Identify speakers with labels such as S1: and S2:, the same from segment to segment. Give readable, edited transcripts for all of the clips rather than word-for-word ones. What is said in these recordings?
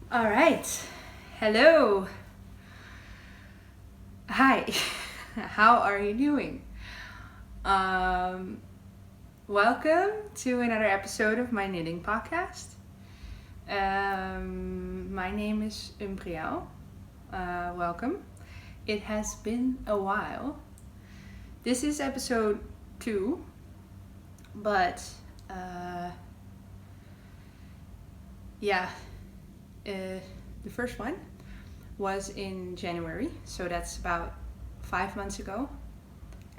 S1: All right. Hello. Hi. How are you doing? Welcome to another episode of my knitting podcast. My name is Umbriel. Welcome. It has been a while. This is episode 2, but the first one was in January, so that's about 5 months ago,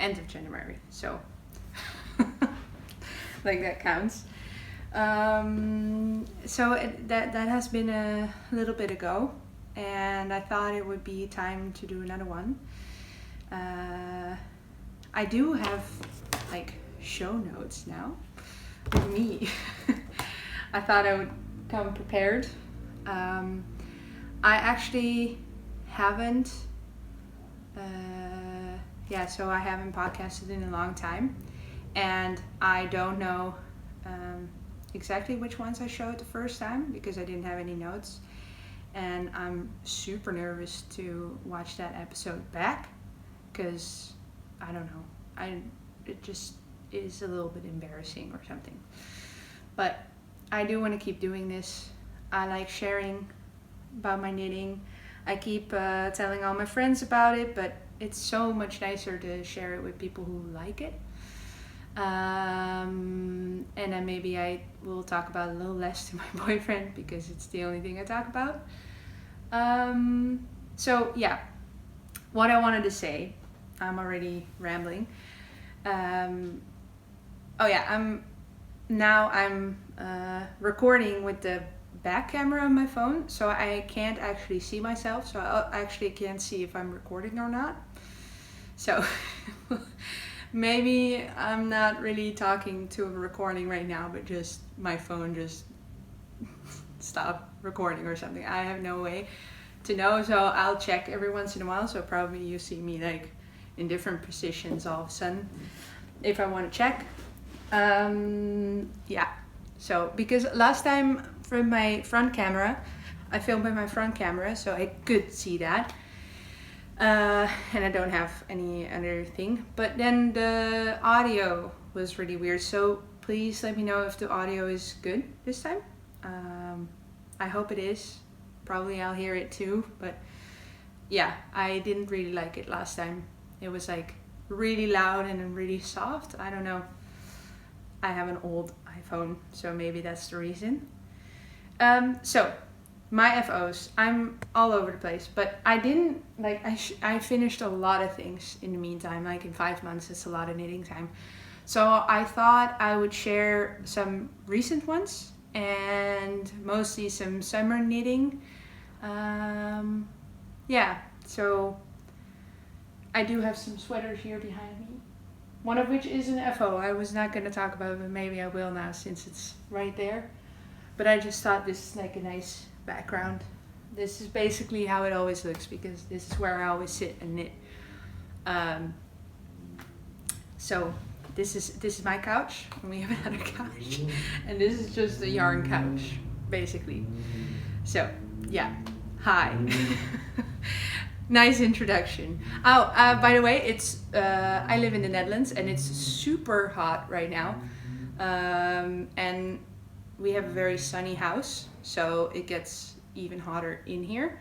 S1: end of January, so like that counts. That has been a little bit ago, and I thought it would be time to do another one. I do have like show notes now with me. I thought I would come prepared. I actually haven't so I haven't podcasted in a long time, and I don't know exactly which ones I showed the first time because I didn't have any notes, and I'm super nervous to watch that episode back because I don't know, it just is a little bit embarrassing or something. But I do want to keep doing this. I like sharing about my knitting. I keep telling all my friends about it, but it's so much nicer to share it with people who like it. And then maybe I will talk about it a little less to my boyfriend because it's the only thing I talk about. What I wanted to say, I'm already rambling. I'm recording with the back camera on my phone, so I can't actually see myself, so I actually can't see if I'm recording or not. So maybe I'm not really talking to a recording right now, but just my phone just stopped recording or something. I have no way to know, so I'll check every once in a while. So probably you see me like in different positions all of a sudden if I want to check. So because last time from my front camera, I filmed with my front camera, so I could see that. And I don't have any other thing. But then the audio was really weird, so please let me know if the audio is good this time. I hope it is. Probably I'll hear it too, but yeah, I didn't really like it last time. It was like really loud and really soft. I don't know. I have an old iPhone, so maybe that's the reason. So my FOs, I'm all over the place, but I didn't like, I finished a lot of things in the meantime. Like in 5 months, it's a lot of knitting time. So I thought I would share some recent ones and mostly some summer knitting. So I do have some sweaters here behind me. One of which is an FO. I was not going to talk about it, but maybe I will now since it's right there. But I just thought this is like a nice background. This is basically how it always looks because this is where I always sit and knit. So this is my couch, and we have another couch, and this is just a yarn couch, basically. So yeah, hi. Nice introduction. By the way, it's I live in the Netherlands and it's super hot right now, and we have a very sunny house, so it gets even hotter in here.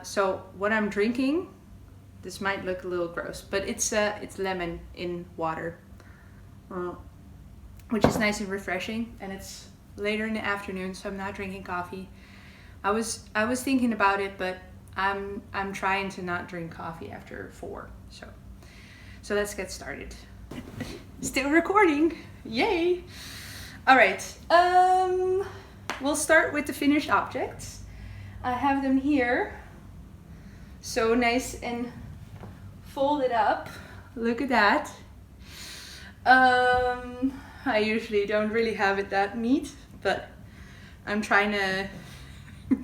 S1: So what I'm drinking, this might look a little gross, but it's lemon in water, which is nice and refreshing, and it's later in the afternoon, so I'm not drinking coffee. I was thinking about it, but I'm trying to not drink coffee after 4. So let's get started. Still recording. Yay. All right. We'll start with the finished objects. I have them here. So nice and folded up. Look at that. I usually don't really have it that neat, but I'm trying to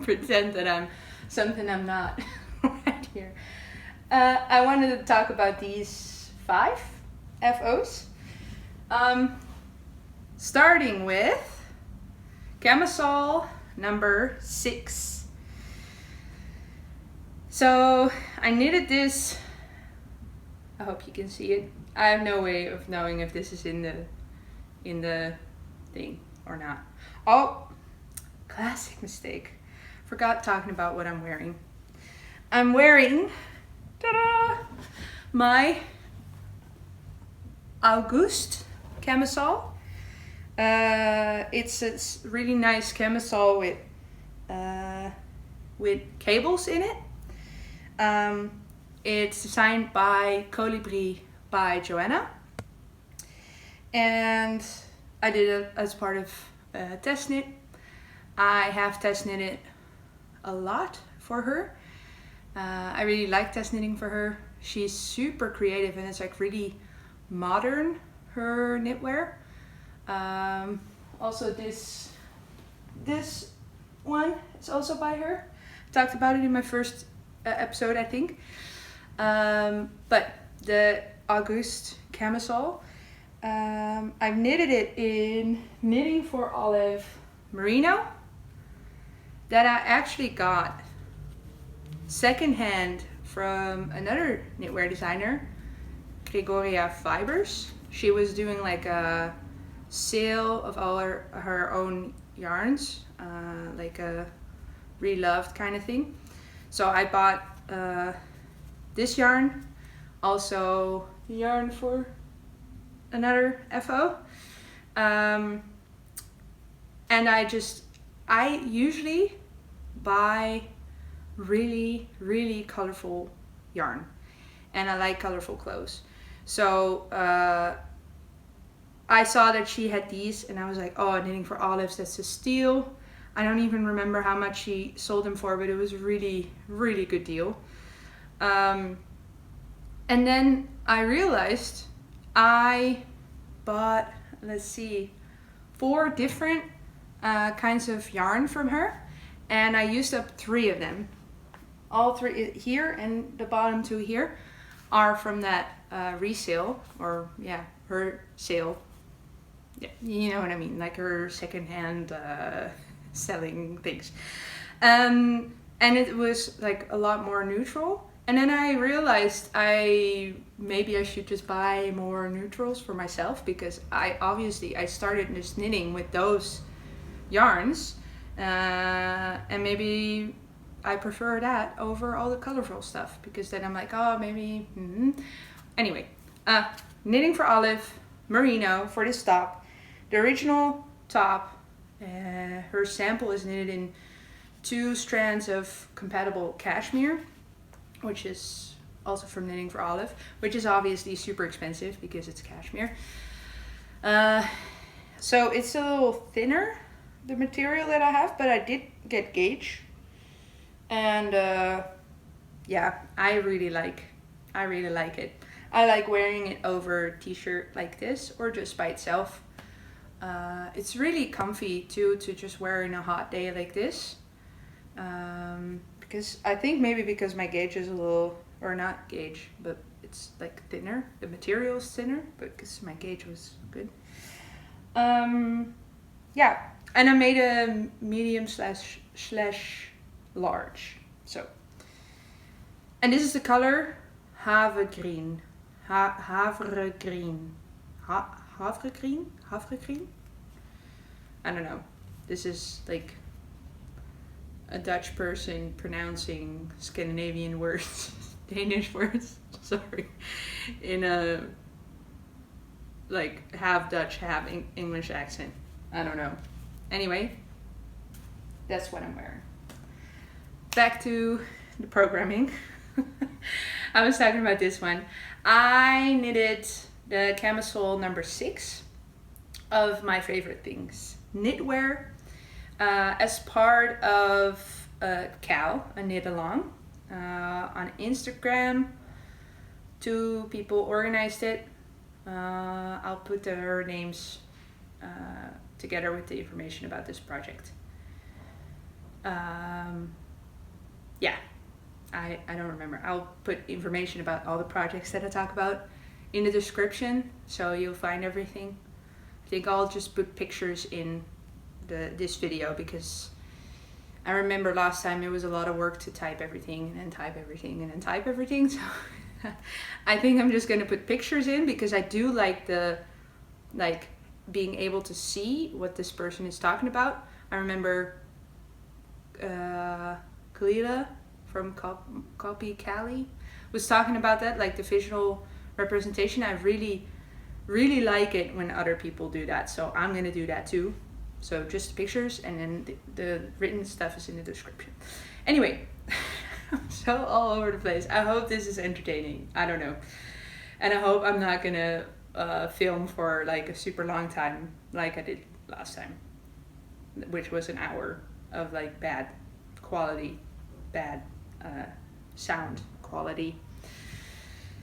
S1: pretend that I'm something I'm not right here. I wanted to talk about these 5 FOs. Starting with Camisole number 6. So I knitted this. I hope you can see it. I have no way of knowing if this is in the thing or not. Oh, classic mistake. Forgot talking about what I'm wearing. I'm wearing, ta-da, my Auguste Camisole. It's a really nice camisole with cables in it. It's designed by Kolibri by Johanna, and I did it as part of test knit. I have test knitted a lot for her. I really like test knitting for her. She's super creative and it's like really modern, her knitwear. Also this one is also by her. I talked about it in my first episode, I think. But the Auguste Camisole, I've knitted it in Knitting for Olive Merino that I actually got secondhand from another knitwear designer, Gregoria Fibers. She was doing like a sale of all her own yarns, like a reloved kind of thing. So I bought this yarn, also yarn for another FO, and I usually buy really colorful yarn, and I like colorful clothes. So I saw that she had these and I was like, oh, Knitting for Olives, that's a steal. I don't even remember how much she sold them for, but it was a really good deal. And then I realized I bought, let's see, 4 different kinds of yarn from her, and I used up 3 of them. All 3 here and the bottom 2 here are from that resale, or yeah, her sale. Yeah, you know what I mean, like her secondhand selling things. And it was like a lot more neutral. And then I realized maybe I should just buy more neutrals for myself, because I started just knitting with those yarns, and maybe I prefer that over all the colorful stuff, because then I'm like, oh, maybe. Anyway, Knitting for Olive Merino for this top. The original top, her sample is knitted in 2 strands of compatible cashmere, which is also from Knitting for Olive, which is obviously super expensive because it's cashmere. So it's a little thinner, the material that I have, but I did get gauge. And yeah, I really like it. I like wearing it over a t-shirt like this, or just by itself. It's really comfy too, to just wear in a hot day like this. Because I think maybe because my gauge is a little, or not gauge, but it's like thinner. The material is thinner, but because my gauge was good. Yeah, and I made a medium / large. So, and this is the color Havregryn. Havregryn. Havregryn? I don't know. This is like a Dutch person pronouncing Scandinavian words, Danish words, sorry, in a like half Dutch, half English accent. I don't know. Anyway, that's what I'm wearing. Back to the programming. I was talking about this one. I knitted the camisole number 6 of my favorite things, knitwear, as part of Cal, a knit along, on Instagram. 2 people organized it. I'll put their names together with the information about this project. Yeah, I don't remember. I'll put information about all the projects that I talk about in the description, so you'll find everything. I think I'll just put pictures in this video, because I remember last time it was a lot of work to type everything and then type everything and then type everything. So I think I'm just going to put pictures in because I do like being able to see what this person is talking about. I remember Kalila from Copy Cali was talking about that, like the visual representation. I really, really like it when other people do that. So I'm going to do that too. So just pictures, and then the written stuff is in the description. Anyway, I'm so all over the place. I hope this is entertaining. I don't know. And I hope I'm not going to film for like a super long time like I did last time, which was an hour of like bad quality, bad sound quality.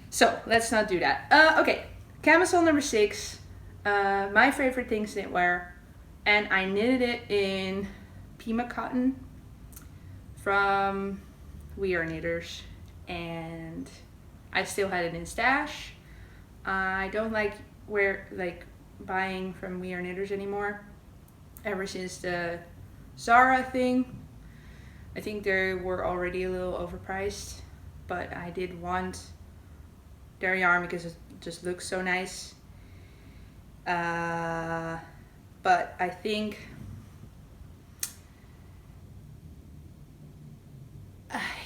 S1: So let's not do that. Okay, camisole number 6. My favorite things knitwear, and I knitted it in Pima cotton from We Are Knitters, and I still had it in stash. I don't like buying from We Are Knitters anymore. Ever since the Zara thing, I think they were already a little overpriced, but I did want their yarn because it just looks so nice. But I think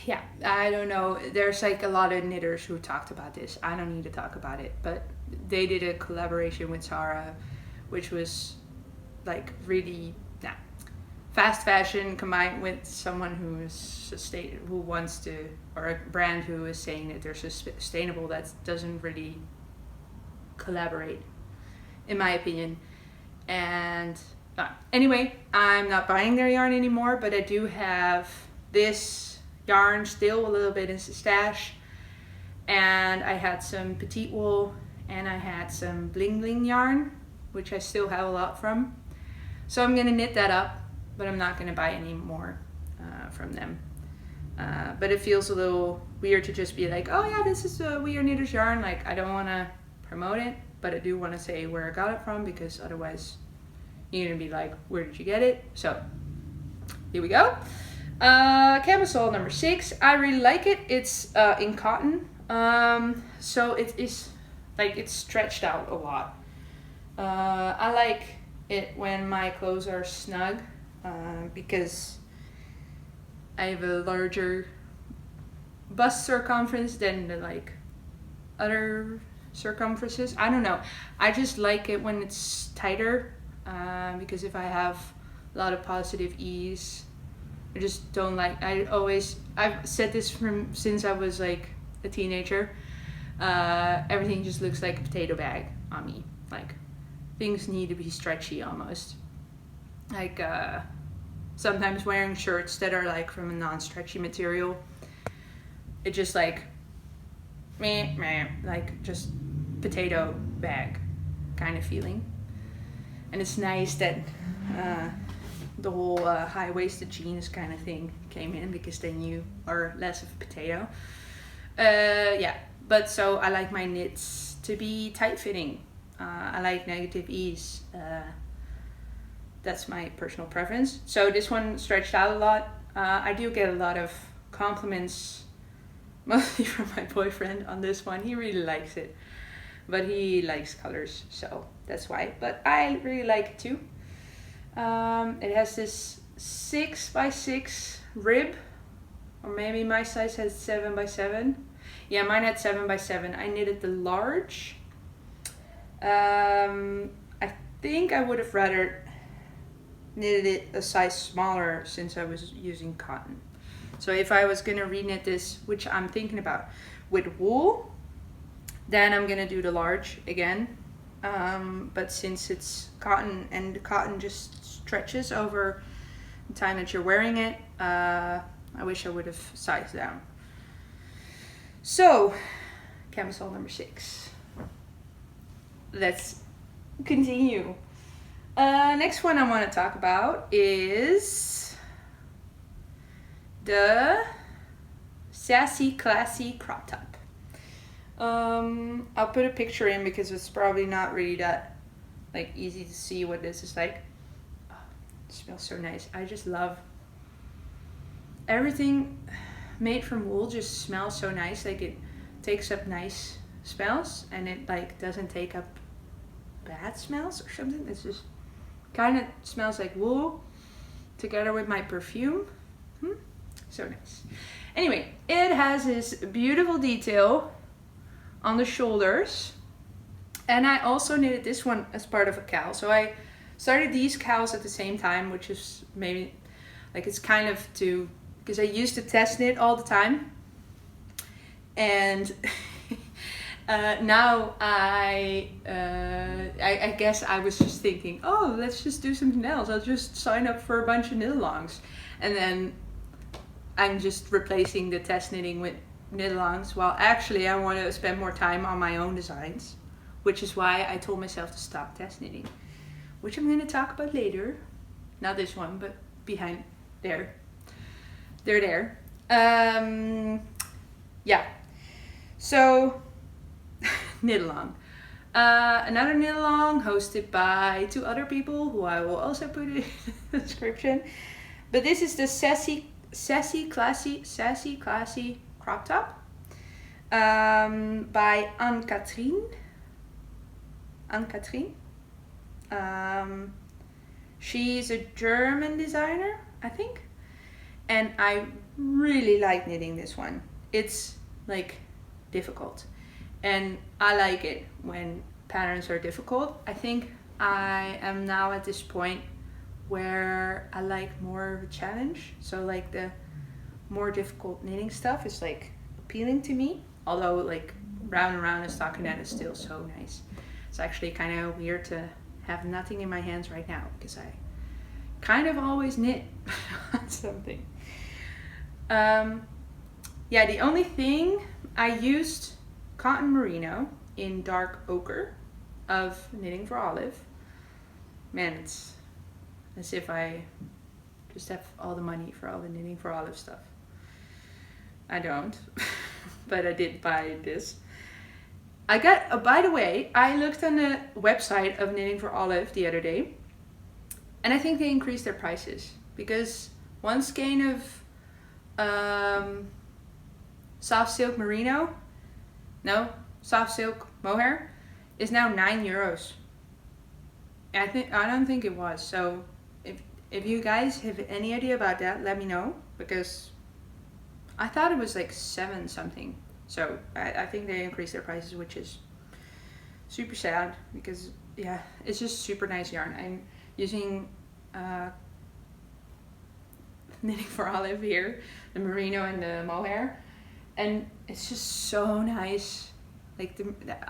S1: yeah, I don't know. There's like a lot of knitters who talked about this. I don't need to talk about it, but they did a collaboration with Zara, which was like really fast fashion combined with someone who is who wants to, or a brand who is saying that they're sustainable. That doesn't really collaborate, in my opinion. And anyway, I'm not buying their yarn anymore, but I do have this yarn still a little bit in stash, and I had some petite wool, and I had some bling bling yarn, which I still have a lot from. So I'm gonna knit that up, but I'm not gonna buy any more from them. But it feels a little weird to just be like, oh yeah, this is a We Are Knitters yarn. Like, I don't want to promote it, but I do want to say where I got it from, because otherwise you're gonna be like, where did you get it? So here we go. Camisole number 6. I really like it. It's in cotton, so it is like it's stretched out a lot. I like it when my clothes are snug, because I have a larger bust circumference than the like other circumferences. I don't know. I just like it when it's tighter, because if I have a lot of positive ease, I just don't like. I've said this from since I was like a teenager. Everything just looks like a potato bag on me. Like, things need to be stretchy almost. Like sometimes wearing shirts that are like from a non-stretchy material, it just like meh, like just potato bag kind of feeling. And it's nice that the whole high-waisted jeans kind of thing came in, because then you are less of a potato. Yeah, but so I like my knits to be tight-fitting. I like negative ease. That's my personal preference. So this one stretched out a lot. I do get a lot of compliments, mostly from my boyfriend on this one. He really likes it, but he likes colors, so that's why. But I really like it too. It has this 6x6 rib, or maybe my size has 7x7. Yeah, mine had 7x7. I knitted the large. I think I would have rather knitted it a size smaller, since I was using cotton. So if I was gonna reknit this, which I'm thinking about, with wool, then I'm gonna do the large again. But since it's cotton, and the cotton just stretches over the time that you're wearing it, I wish I would have sized down. So, camisole number 6. Let's continue. Next one I want to talk about is the Sassyclassycroptop. I'll put a picture in, because it's probably not really that like easy to see what this is like. Oh, it smells so nice. I just love everything made from wool just smells so nice. Like it takes up nice smells and it like doesn't take up bad smells or something. It's just kind of smells like wool together with my perfume. So nice. Anyway, it has this beautiful detail on the shoulders, and I also knitted this one as part of a cowl. So I started these cowls at the same time, which is maybe like it's kind of to, because I used to test knit all the time, and now I guess I was just thinking, oh, let's just do something else. I'll just sign up for a bunch of knit-alongs, and then I'm just replacing the test knitting with knit-alongs. While actually I want to spend more time on my own designs, which is why I told myself to stop test knitting, which I'm going to talk about later. Not this one, but behind there. They're there. Yeah. So knit-along. Another knit-along hosted by 2 other people who I will also put in the description. But this is the Sassyclassycroptop by Ann-Kathrin. Ann-Kathrin. She's a German designer, I think. And I really like knitting this one. It's like difficult. And I like it when patterns are difficult. I think I am now at this point where I like more of a challenge. So like the more difficult knitting stuff is like appealing to me. Although like round and round a stockinette is still so nice. It's actually kind of weird to have nothing in my hands right now because I kind of always knit on something. Yeah, the only thing I used cotton merino in dark ochre of Knitting for Olive. Man, it's as if I just have all the money for all the Knitting for Olive stuff. I don't, but I did buy this. I got, by the way, I looked on the website of Knitting for Olive the other day, and I think they increased their prices because one skein of Soft Silk Merino, Soft Silk Mohair is now €9. I don't think it was. So if you guys have any idea about that, let me know, because I thought it was like 7 something. So I think they increased their prices, which is super sad because yeah, it's just super nice yarn. I'm using Knitting for Olive here, the merino and the mohair, and it's just so nice. Like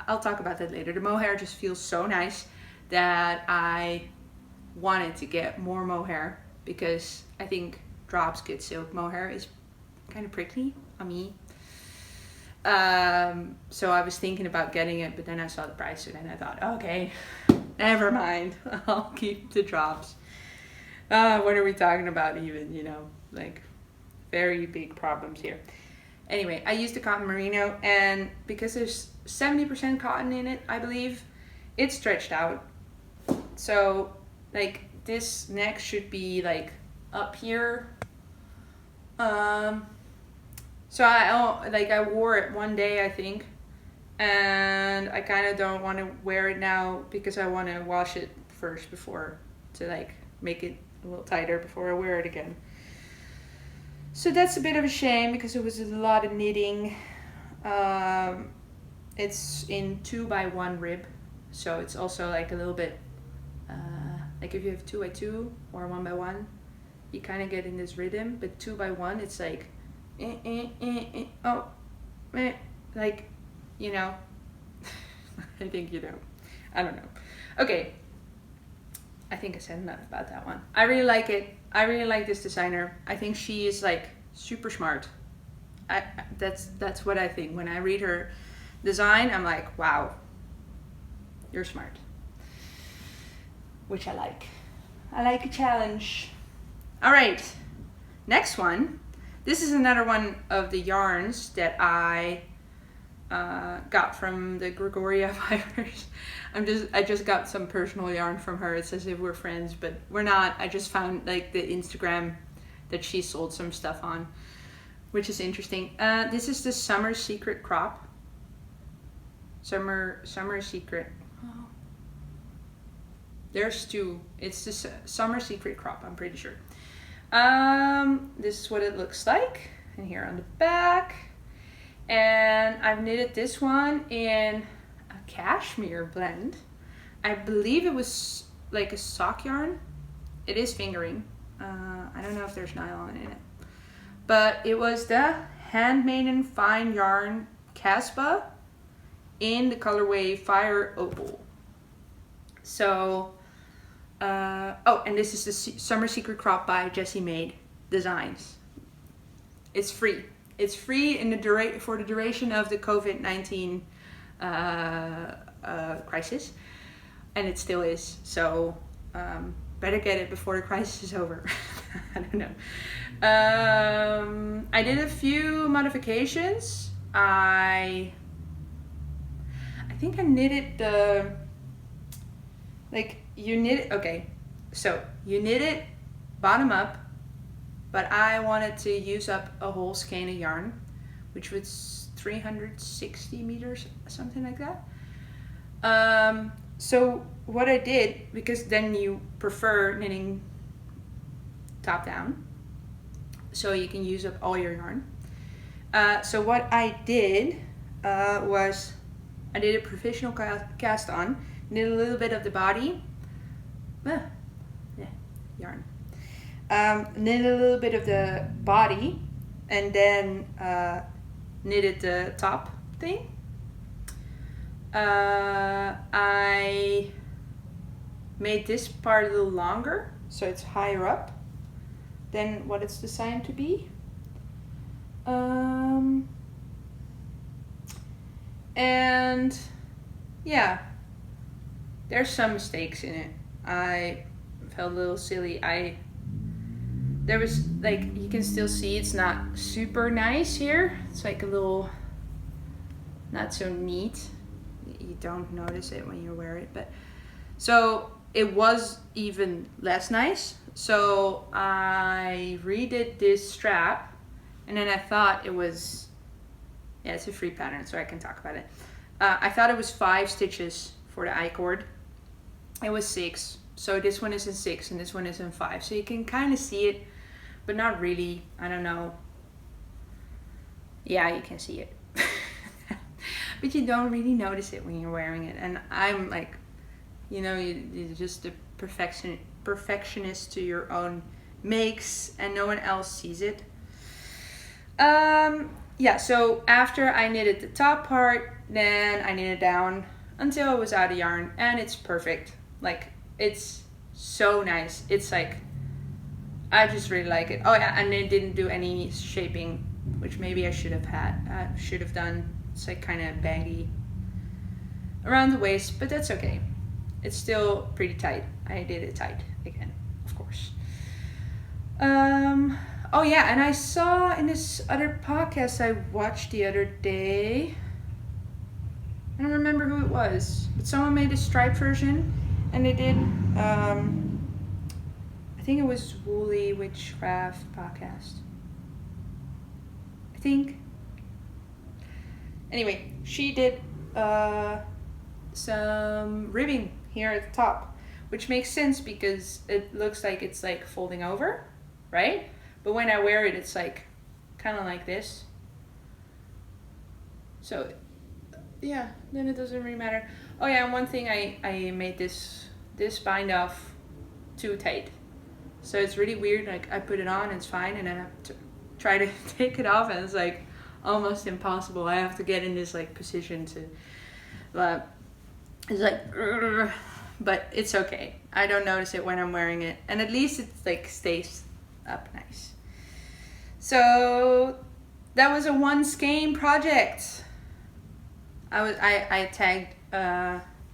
S1: I'll talk about that later. The mohair just feels so nice that I wanted to get more mohair because I think Drops Good Silk Mohair is kind of prickly on me. So I was thinking about getting it, but then I saw the price and then I thought, okay, never mind. I'll keep the Drops. What are we talking about even, you know, like very big problems here. Anyway, I used the cotton merino, and because there's 70% cotton in it, I believe, it's stretched out. So like this neck should be like up here. So I wore it one day, I think, and I kind of don't want to wear it now because I want to wash it first before to like make it a little tighter before I wear it again. So that's a bit of a shame because it was a lot of knitting. It's in 2x1 rib, so it's also like a little bit like if you have 2x2 or 1x1, you kind of get in this rhythm. But 2x1, it's like like, you know. I think you know. I don't know. Okay. I think I said enough about that one. I really like it. I really like this designer. I think she is like super smart. That's what I think. When I read her design, I'm like, wow, you're smart. Which I like. I like a challenge. All right, next one. This is another one of the yarns that I got from the Gregoria fibers. I just got some personal yarn from her. It's as if we're friends, but we're not. I just found like the Instagram that she sold some stuff on, which is interesting. This is the Summer Secret crop. Summer Secret. Oh. There's two. It's the Summer Secret crop, I'm pretty sure. This is what it looks like. And here on the back. And I've knitted this one in a cashmere blend. I believe it was like a sock yarn. It is fingering. I don't know if there's nylon in it. But it was the Handmaiden Fine Yarn Casbah in the colorway Fire Opal. So, oh, and this is the Summer Secret crop by Jessie Maed Designs. It's free. It's free in the for the duration of the COVID-19 crisis, and it still is. So better get it before the crisis is over. I don't know. I did a few modifications. I think I knitted the you knit it. Okay, so you knit it bottom up. But I wanted to use up a whole skein of yarn, which was 360 meters, something like that. So what I did, because then you prefer knitting top down, so you can use up all your yarn. So what I did was I did a professional cast on, knit a little bit of the body, yarn. Knit a little bit of the body and then knitted the top thing. I made this part a little longer so it's higher up than what it's designed to be. And yeah, there's some mistakes in it. I felt a little silly. There was you can still see it's not super nice here. It's like a little not so neat. You don't notice it when you wear it, but so it was even less nice. So I redid this strap, and then I thought it was, yeah, it's a free pattern, so I can talk about it. I thought it was 5 stitches for the I-cord. It was 6. So this one is in 6 and this one is in 5. So you can kind of see it, but not really. I don't know. Yeah, you can see it. But you don't really notice it when you're wearing it. And I'm like, you know, you're just a perfectionist to your own makes and no one else sees it. Yeah, so after I knitted the top part, then I knitted down until it was out of yarn, and it's perfect. Like, it's so nice. It's like, I just really like it. Oh yeah, and it didn't do any shaping, which maybe I should have done. It's like kind of baggy around the waist, but that's okay. It's still pretty tight. I did it tight again, of course. Oh yeah, and I saw in this other podcast I watched the other day, I don't remember who it was, but someone made a striped version, and they did, I think it was Woolly Witchcraft podcast. I think. Anyway, she did some ribbing here at the top, which makes sense because it looks like it's like folding over, right? But when I wear it, it's like kind of like this. So yeah, then it doesn't really matter. Oh yeah, and one thing, I made this bind off too tight. So it's really weird. Like, I put it on, it's fine, and then I have to try to take it off, and it's like almost impossible. I have to get in this like position to, it's like, but it's okay. I don't notice it when I'm wearing it, and at least it like stays up nice. So that was a one skein project. I tagged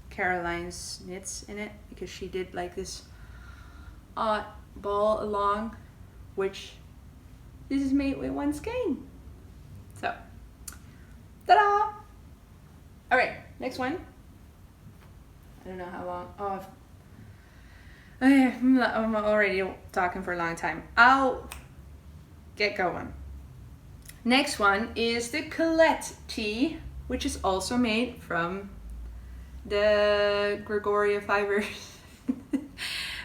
S1: Caroline's knits in it because she did like this odd ball along, which this is made with one skein. So, ta-da! All right, next one. I don't know how long. Oh, I'm already talking for a long time. get going. Next one is the Colette Tea, which is also made from the Gregoria fibers.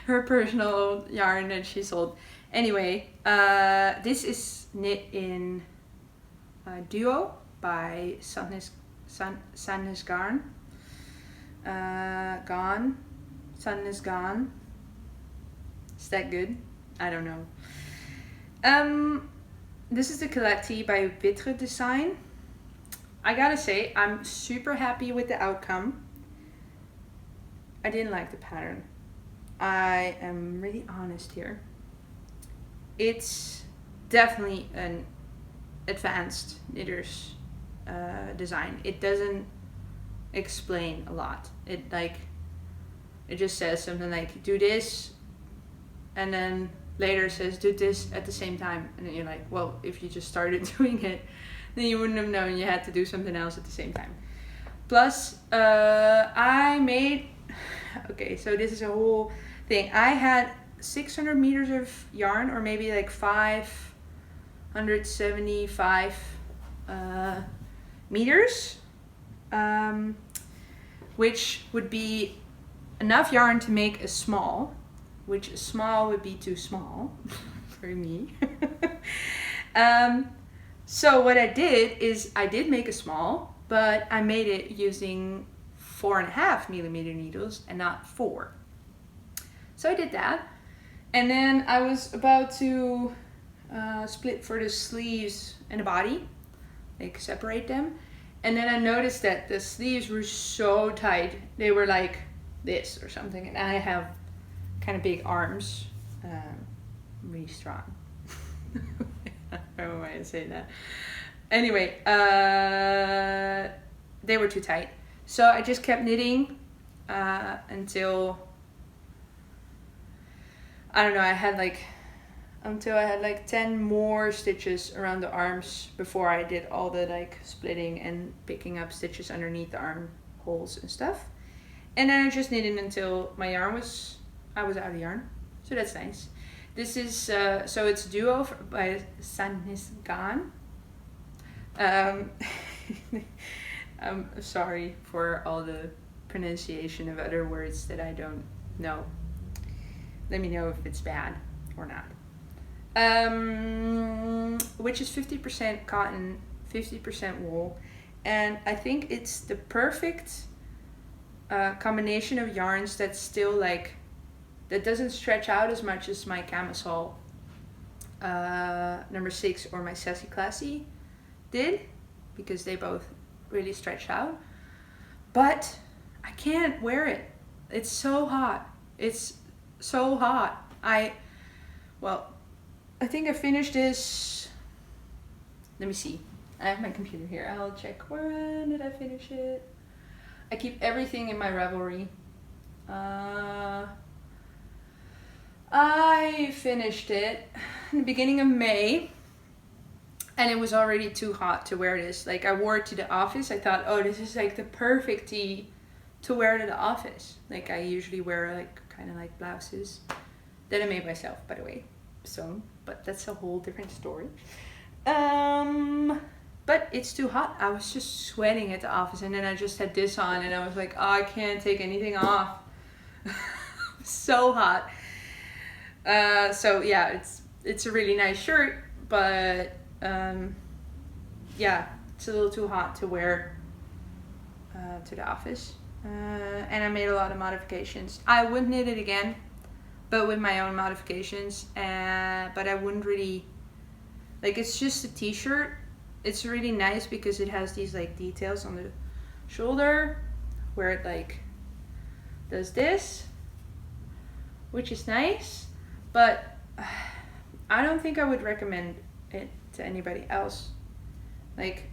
S1: Her personal yarn that she sold. Anyway, this is knit in Duo by Sandnes Garn. Sandnes Garn. Is that good? I don't know. This is the Colette Tea by Witre design. I gotta say, I'm super happy with the outcome. I didn't like the pattern. I am really honest here. It's definitely an advanced knitter's design. It doesn't explain a lot. It just says something like do this, and then later says do this at the same time, and then you're like, well, if you just started doing it, then you wouldn't have known you had to do something else at the same time. Plus, I made, okay, so this is a whole thing. I had 600 meters of yarn, or maybe like 575 meters, which would be enough yarn to make a small, which a small would be too small for me. So what I did is I did make a small, but I made it using 4.5 millimeter needles and not 4. So I did that, and then I was about to split for the sleeves and the body, like separate them, and then I noticed that the sleeves were so tight. They were like this or something, and I have kind of big arms, really strong. I don't know why I say that. Anyway, they were too tight. So I just kept knitting until, I don't know, until I had like 10 more stitches around the arms before I did all the like splitting and picking up stitches underneath the armholes and stuff. And then I just knitted until my yarn was, I was out of yarn. So that's nice. This is, so it's Duo by Sandnes Garn. I'm sorry for all the pronunciation of other words that I don't know. Let me know if it's bad or not. Which is 50% cotton, 50% wool. And I think it's the perfect combination of yarns that's still like, that doesn't stretch out as much as my Camisole number 6 or my Sassy Classy did, because they both really stretch out. But I can't wear it. It's so hot. It's so hot. I think I finished this. Let me see. I have my computer here. I'll check. When did I finish it? I keep everything in my Ravelry. I finished it in the beginning of May, and it was already too hot to wear this. Like, I wore it to the office. I thought, oh, this is like the perfect tee to wear to the office. Like, I usually wear like kind of like blouses that I made myself, by the way. So, but that's a whole different story. But it's too hot. I was just sweating at the office, and then I just had this on, and I was like, oh, I can't take anything off. So hot. So yeah, it's a really nice shirt, but yeah, it's a little too hot to wear to the office. And I made a lot of modifications. I would knit it again, but with my own modifications. But I wouldn't really, like, it's just a t-shirt. It's really nice because it has these like details on the shoulder where it like does this, which is nice. But I don't think I would recommend it to anybody else. Like,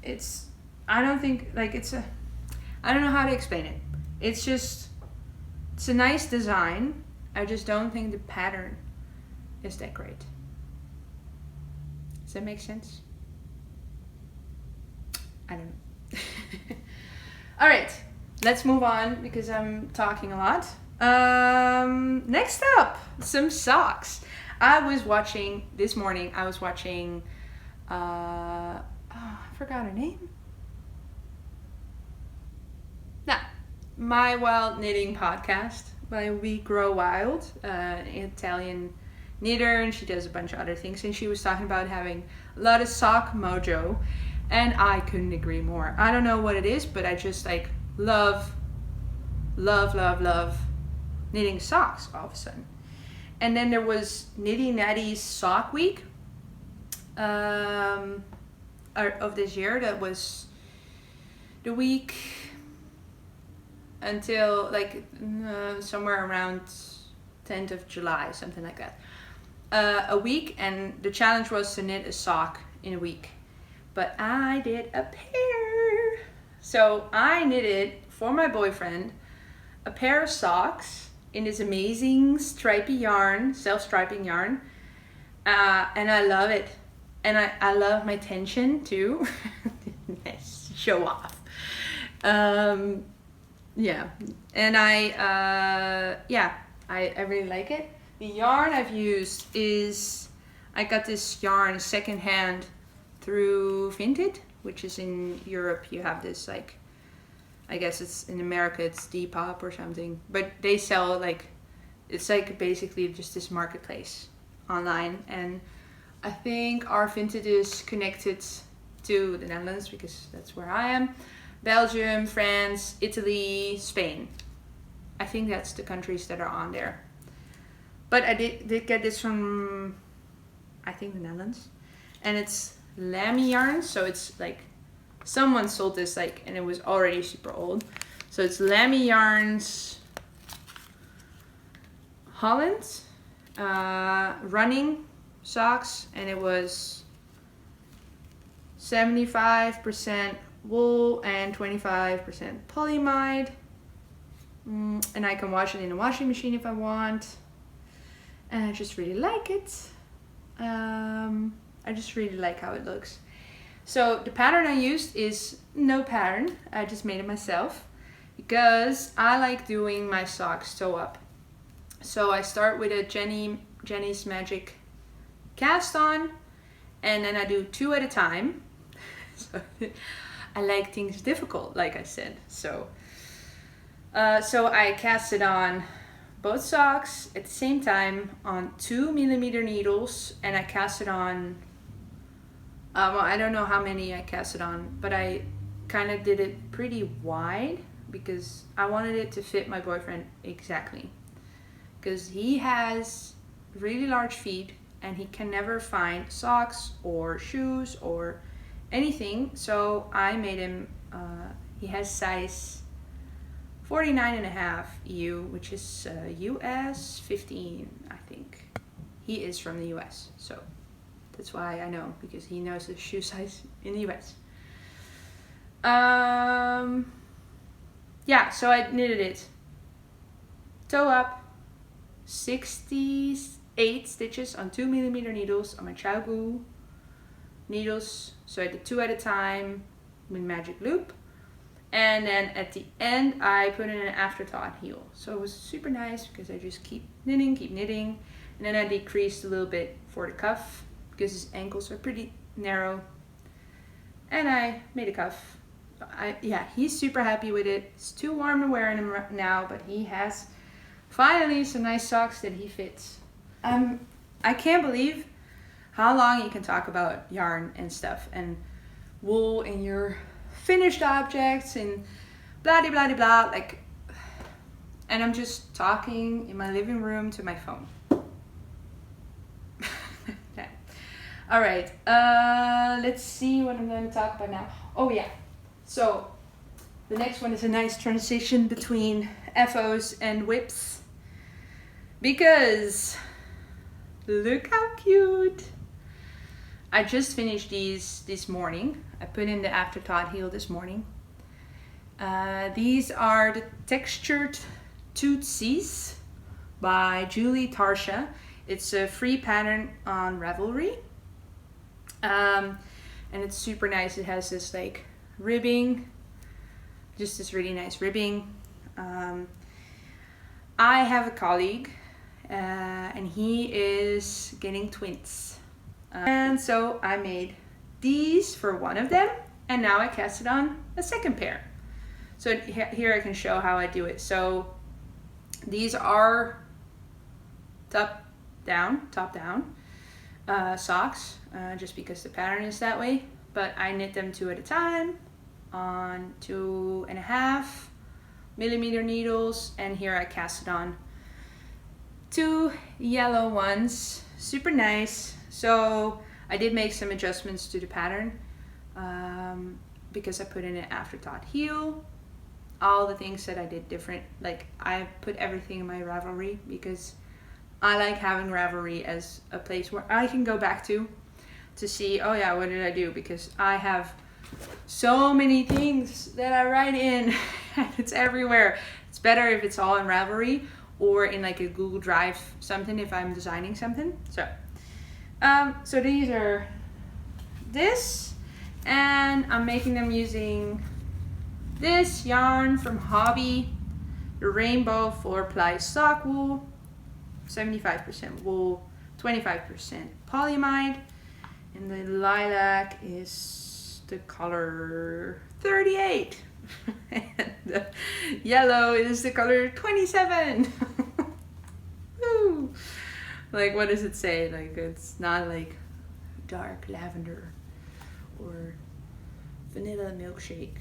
S1: it's, I don't think, like, it's a, I don't know how to explain it. It's just, it's a nice design. I just don't think the pattern is that great. Does that make sense? I don't know. All right, let's move on because I'm talking a lot. Next up, some socks. I was watching this morning. I was watching. I forgot her name. My Wild Knitting podcast by We Grow Wild, an Italian knitter, and she does a bunch of other things. And she was talking about having a lot of sock mojo, and I couldn't agree more. I don't know what it is, but I just like love knitting socks all of a sudden. And then there was Nitty Natty's Sock Week of this year. That was the week until like somewhere around 10th of July, something like that. A week, and the challenge was to knit a sock in a week. But I did a pair. So I knitted for my boyfriend a pair of socks in this amazing stripy yarn, self-striping yarn. And I love it. And I love my tension too. Nice, show off. Yeah, and I really like it. The yarn I've used is, I got this yarn secondhand through Vinted, which is in Europe. You have this like, I guess it's in America it's Depop or something, but they sell like, it's like basically just this marketplace online. And I think our Vinted is connected to the Netherlands because that's where I am. Belgium, France, Italy, Spain. I think that's the countries that are on there. But I did get this from, I think, the Netherlands. And it's lammy yarn, so it's like, someone sold this like, and it was already super old. So it's lammy yarns, Holland, running socks, and it was 75% wool and 25% polyamide. And I can wash it in a washing machine if I want. And I just really like it. I just really like how it looks. So the pattern I used is no pattern. I just made it myself because I like doing my socks toe up. So I start with a Jenny's Magic cast on, and then I do 2 at a time. So I like things difficult, like I said. So I cast it on both socks at the same time on 2mm needles, and I cast it on, well, I don't know how many I cast it on, but I kind of did it pretty wide because I wanted it to fit my boyfriend exactly. Because he has really large feet and he can never find socks or shoes or anything, so I made him, he has size 49.5 EU, which is US 15, I think. He is from the US, so that's why I know, because he knows the shoe size in the US. Yeah, so I knitted it toe up, 68 stitches on 2mm needles on my Chowgu needles. So I did 2 at a time with magic loop, and then at the end I put in an afterthought heel. So it was super nice because I just keep knitting, and then I decreased a little bit for the cuff because his ankles are pretty narrow, and I made a cuff. Yeah, he's super happy with it. It's too warm to wear him now, but he has finally some nice socks that he fits. I can't believe how long you can talk about yarn and stuff and wool and your finished objects and blah blah blah blah, like, and I'm just talking in my living room to my phone. Okay. All right, let's see what I'm going to talk about now. Oh yeah, so the next one is a nice transition between FOs and WIPs, because look how cute. I just finished these this morning. I put in the afterthought heel this morning. These are the textured Tootsies by Tarsha. It's a free pattern on Ravelry. And it's super nice. It has this like ribbing, just this really nice ribbing. I have a colleague and he is getting twins. And so I made these for one of them, and now I casted on a second pair. So here I can show how I do it. So these are top down socks, just because the pattern is that way. But I knit them 2 at a time on 2.5 millimeter needles, and here I casted on 2 yellow ones. Super nice. So I did make some adjustments to the pattern because I put in an afterthought heel. All the things that I did different, like I put everything in my Ravelry because I like having Ravelry as a place where I can go back to see, oh yeah, what did I do? Because I have so many things that I write in and it's everywhere. It's better if it's all in Ravelry or in like a Google Drive something if I'm designing something. So these are this, and I'm making them using this yarn from Hobbii, the rainbow 4-ply sock wool, 75% wool, 25% polyamide, and the lilac is the color 38, and the yellow is the color 27. Woo! Like, what does it say? Like, it's not like dark lavender or vanilla milkshake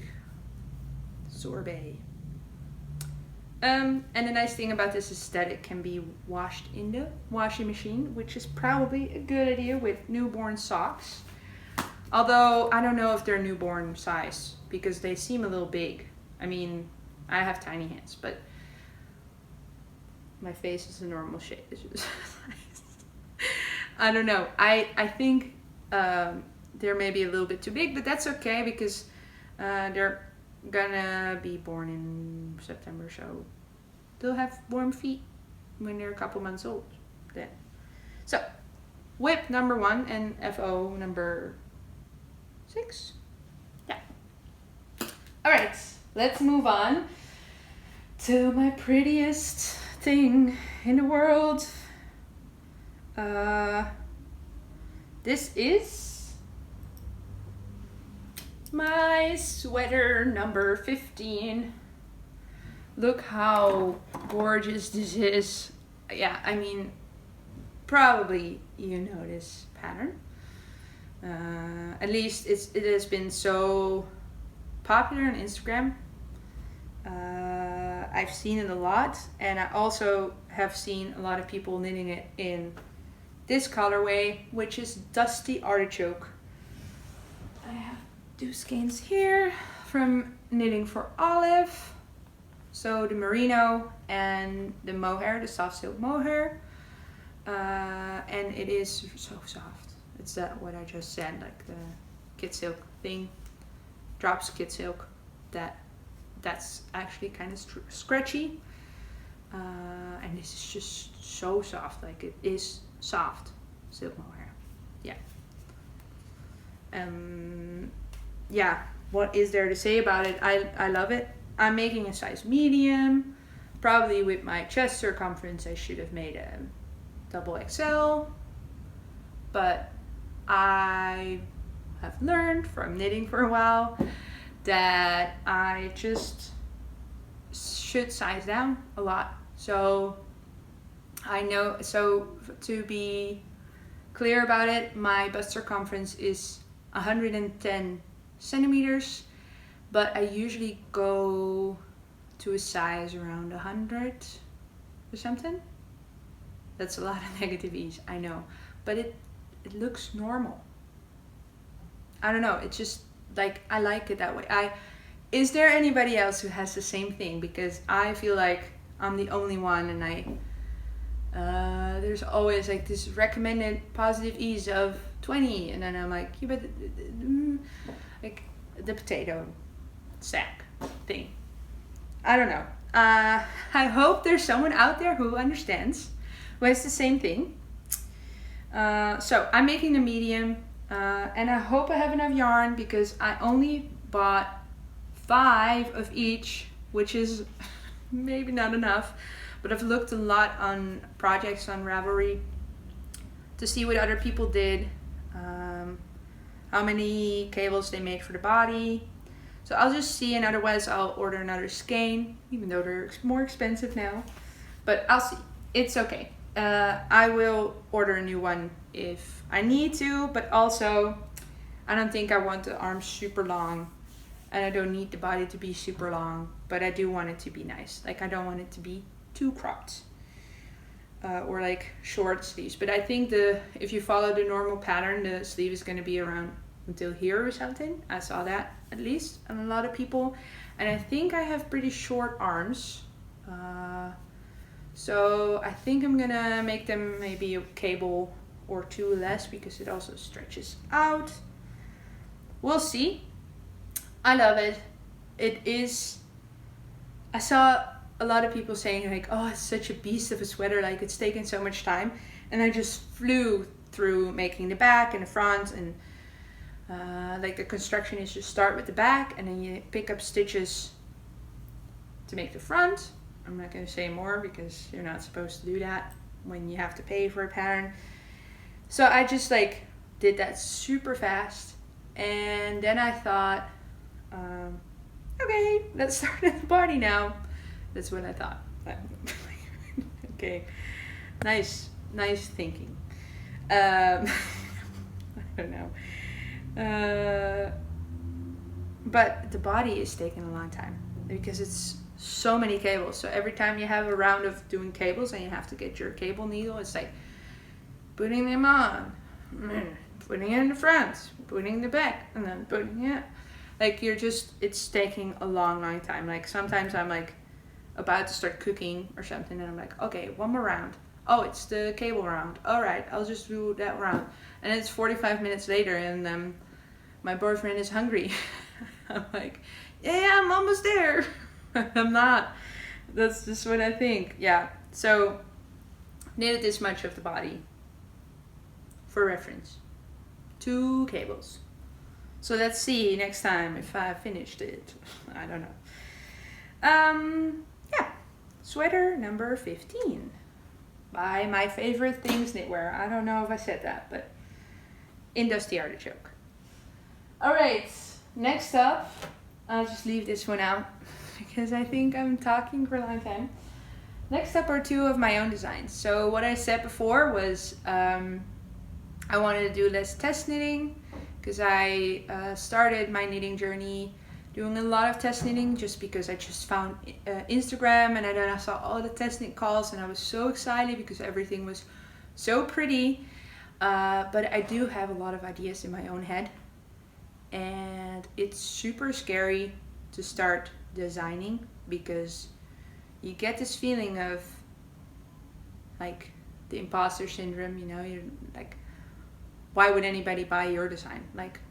S1: sorbet. And the nice thing about this is that it can be washed in the washing machine, which is probably a good idea with newborn socks. Although I don't know if they're newborn size because they seem a little big. I mean, I have tiny hands, but my face is a normal shape. It's just I don't know. I think they're maybe a little bit too big, but that's okay because they're gonna be born in September, so they'll have warm feet when they're a couple months old then. So WIP number 1 and FO number 6. Yeah. All right, let's move on to my prettiest thing in the world. This is my sweater number 15. Look how gorgeous this is. Yeah, I mean, probably you know this pattern. At least it has been so popular on Instagram. I've seen it a lot, and I also have seen a lot of people knitting it in this colorway, which is Dusty Artichoke. I have 2 skeins here from Knitting for Olive. So the merino and the mohair, the soft silk mohair. And it is so soft. It's that what I just said, like the kid silk thing. Drops kid silk. That's actually kind of scratchy. And this is just so soft. Like, it is soft silk mohair. Yeah. Yeah, what is there to say about it? I love it. I'm making a size medium. Probably with my chest circumference I should have made a double XL, but I have learned from knitting for a while that I just should size down a lot. So I know, so to be clear about it, my bust circumference is 110 centimeters, but I usually go to a size around 100 or something. That's a lot of negative ease, I know, but it looks normal. I don't know, it's just like, I like it that way. Is there anybody else who has the same thing? Because I feel like I'm the only one, and there's always like this recommended positive ease of 20, and then I'm like, yeah, but like the potato sack thing. I don't know. I hope there's someone out there who understands, who has the same thing. So I'm making the medium, and I hope I have enough yarn because I only bought 5 of each, which is maybe not enough, but I've looked a lot on projects on Ravelry to see what other people did, how many cables they made for the body. So I'll just see, and otherwise I'll order another skein, even though they're more expensive now. But I'll see. It's okay. I will order a new one if I need to, but also I don't think I want the arms super long, and I don't need the body to be super long, but I do want it to be nice. Like, I don't want it to be too cropped or like short sleeves. But I think if you follow the normal pattern, the sleeve is going to be around until here or something. I saw that at least on a lot of people, and I think I have pretty short arms. So I think I'm gonna make them maybe a cable or two less, because it also stretches out. We'll see. I love it. It is, I saw a lot of people saying like, oh, it's such a beast of a sweater, like it's taken so much time. And I just flew through making the back and the front, and like the construction is just start with the back and then you pick up stitches to make the front. I'm not going to say more because you're not supposed to do that when you have to pay for a pattern. So I just like did that super fast, and then I thought, okay, let's start at the body now. That's what I thought. Okay, nice thinking. I don't know. But the body is taking a long time because it's so many cables. So every time you have a round of doing cables and you have to get your cable needle, it's like putting them on, putting it in the front, putting the back, and then putting it. Like it's taking a long time. Like sometimes I'm like about to start cooking or something, and I'm like, okay, one more round. Oh, it's the cable round. All right, I'll just do that round. And it's 45 minutes later, and my boyfriend is hungry. I'm like, yeah, I'm almost there. I'm not. That's just what I think. Yeah. So knitted this much of the body for reference. 2 cables. So let's see next time if I finished it. I don't know. Yeah. Sweater number 15 by my favorite things knitwear. I don't know if I said that, but in Dusty Artichoke. All right. Next up, I'll just leave this one out because I think I'm talking for a long time. Next up are 2 of my own designs. So what I said before was I wanted to do less test knitting because I started my knitting journey doing a lot of test knitting just because I just found Instagram, and then I saw all the test knit calls and I was so excited because everything was so pretty. But I do have a lot of ideas in my own head, and it's super scary to start designing because you get this feeling of like the imposter syndrome, you know, you're like, why would anybody buy your design? Like,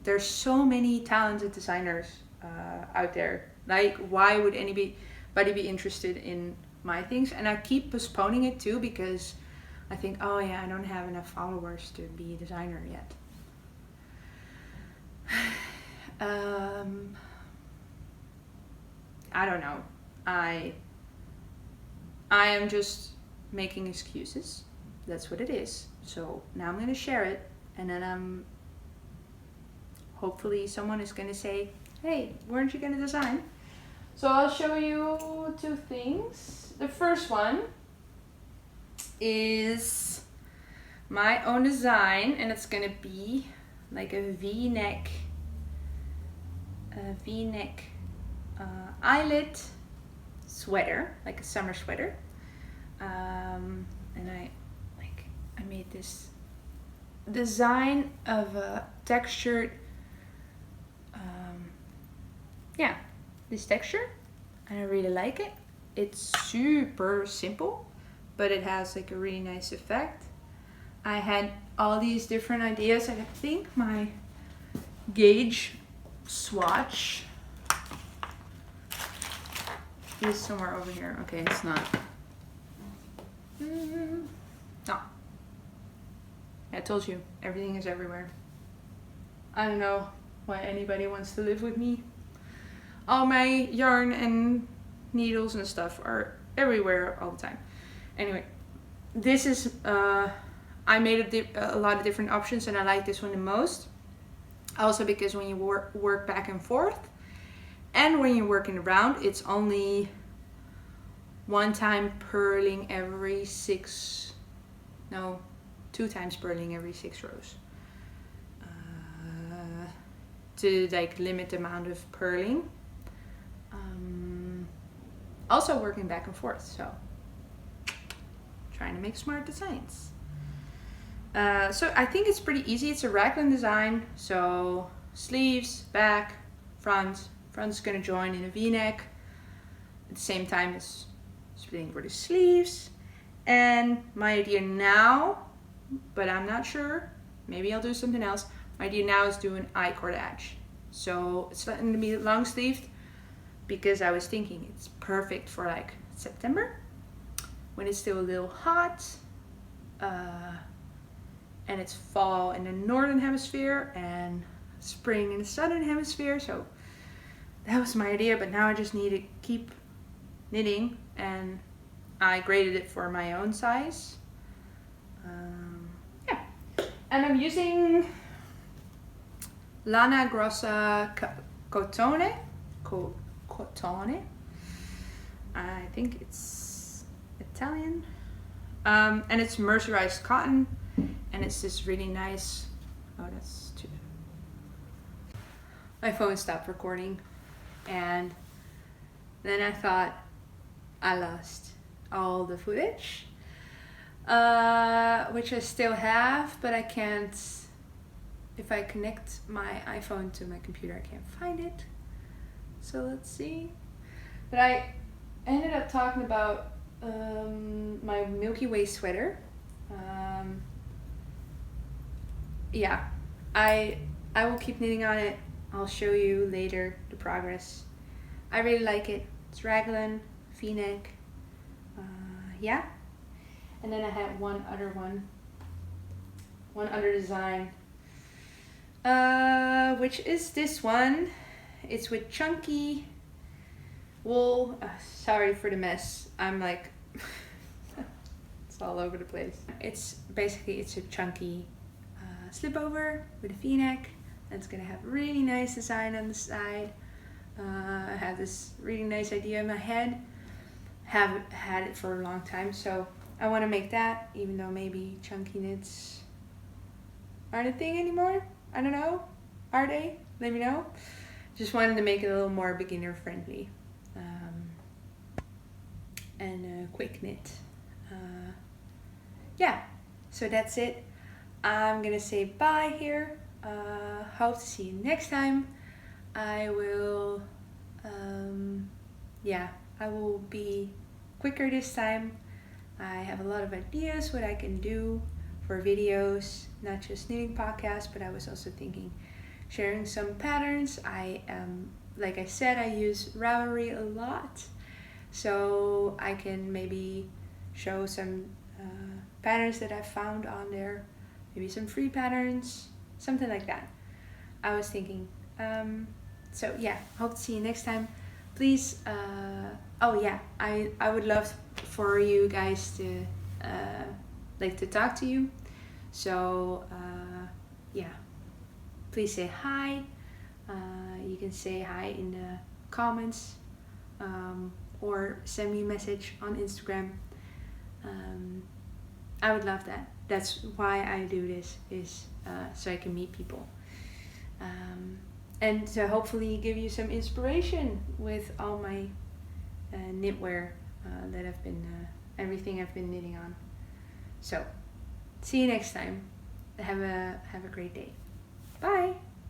S1: there's so many talented designers out there. Like, why would anybody be interested in my things? And I keep postponing it too because I think, oh yeah, I don't have enough followers to be a designer yet. I don't know. I am just making excuses. That's what it is. So now I'm going to share it, and then hopefully someone is going to say, hey, weren't you going to design? So I'll show you 2 things. The first one is my own design, and it's going to be like a V-neck eyelet sweater, like a summer sweater. And I made this design of a textured, this texture, and I really like it. It's super simple, but it has like a really nice effect. I had all these different ideas, and I think my gauge swatch is somewhere over here. Okay, it's not. No. I told you, everything is everywhere. I don't know why anybody wants to live with me. All my yarn and needles and stuff are everywhere all the time. Anyway, this is, I made a lot of different options and I like this one the most. Also because when you work back and forth and when you're working around, it's only one time purling every 2 times purling every 6 rows. To like limit the amount of purling. Also working back and forth, so trying to make smart designs. So I think it's pretty easy. It's a raglan design, so sleeves, back, front. Front's gonna join in a V-neck at the same time as splitting for the sleeves. And my idea now, but I'm not sure, maybe I'll do something else. My idea now is do an I-cordage. So it's going to be long sleeved because I was thinking it's perfect for like September when it's still a little hot. And it's fall in the northern hemisphere and spring in the southern hemisphere. So that was my idea, but now I just need to keep knitting, and I graded it for my own size. Yeah, and I'm using Lana Grossa Cotone. Cotone. I think it's Italian. And it's mercerized cotton, and it's this really nice. Oh, that's too. My phone stopped recording, and then I thought I lost all the footage, which I still have, but I can't. If I connect my iPhone to my computer, I can't find it. So let's see. But I ended up talking about my Milky Way sweater. Yeah, I will keep knitting on it. I'll show you later the progress. I really like it. It's raglan, V-neck. Yeah. And then I had one other design, which is this one. It's with chunky wool. Sorry for the mess. I'm like, it's all over the place. It's a chunky slip over with a V-neck. That's gonna have a really nice design on the side. I have this really nice idea in my head. Have had it for a long time, so I want to make that, even though maybe chunky knits aren't a thing anymore. I don't know. Are they? Let me know. Just wanted to make it a little more beginner friendly and quick knit. Yeah, so that's it. I'm gonna say bye here. Hope to see you next time. I will, I will be quicker this time. I have a lot of ideas what I can do for videos, not just knitting podcasts, but I was also thinking sharing some patterns. Like I said, I use Ravelry a lot, so I can maybe show some patterns that I found on there, maybe some free patterns, something like that. I was thinking. So yeah, hope to see you next time. Please, oh yeah, I would love for you guys to to talk to you. So yeah, please say hi. You can say hi in the comments or send me a message on Instagram. I would love that. That's why I do this, is so I can meet people. And to hopefully give you some inspiration with all my knitwear that I've been, everything I've been knitting on. So, see you next time. Have a great day. Bye.